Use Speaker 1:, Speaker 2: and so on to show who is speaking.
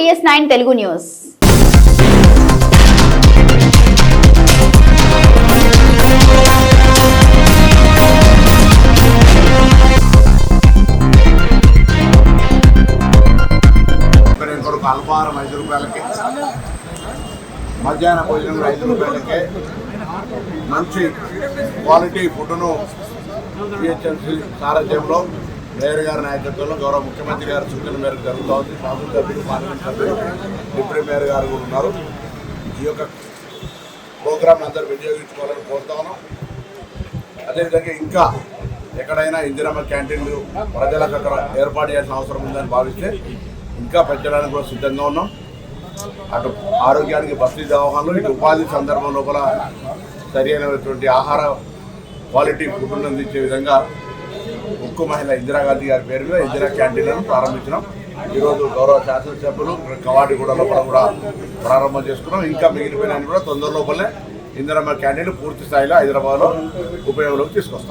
Speaker 1: TS9 Telugu news.
Speaker 2: అల్పాహారం 5 రూపాయలకి, మధ్యాహ్న భోజనం 5 రూపాయలకే మంచి క్వాలిటీ ఫుడ్ను జిహెచ్ఎంసీ సారథ్యంలో మేయర్ గారి నాయకత్వంలో గౌరవ ముఖ్యమంత్రి గారి సూచన మేరకు జరుగుతోంది. శాసనసభ్యులు, పార్లమెంట్ సభ్యులు, డిప్యూటీ మేయర్ గారు కూడా ఉన్నారు. ఈ యొక్క ప్రోగ్రాంను అందరూ వినియోగించుకోవాలని కోరుతా ఉన్నాం. అదేవిధంగా ఇంకా ఎక్కడైనా ఇందిరమ్మ క్యాంటీన్లు ప్రజలకు అక్కడ ఏర్పాటు చేయాల్సిన అవసరం ఉందని భావిస్తే ఇంకా పెంచడానికి కూడా సిద్ధంగా ఉన్నాం. అటు ఆరోగ్యానికి బస్తీ దవాఖానలు, ఇటు ఉపాధి సందర్భం లోపల సరి అయినటువంటి ఆహార క్వాలిటీ ఫుడ్ను అందించే విధంగా ఉక్కు మహిళ ఇందిరాగాంధీ గారి పేరు మీద ఇందిరా క్యాంటీన్లను ప్రారంభించినాం. ఈరోజు గౌరవ శాసనసభ్యులు కవాడిగూడ లోపల కూడా ప్రారంభం చేసుకున్నాం. ఇంకా మిగిలిపోయిన కూడా తొందర లోపలనే ఇందిరమ్మ క్యాంటీన్లు పూర్తి స్థాయిలో హైదరాబాద్లో ఉపయోగంలోకి తీసుకొస్తాం.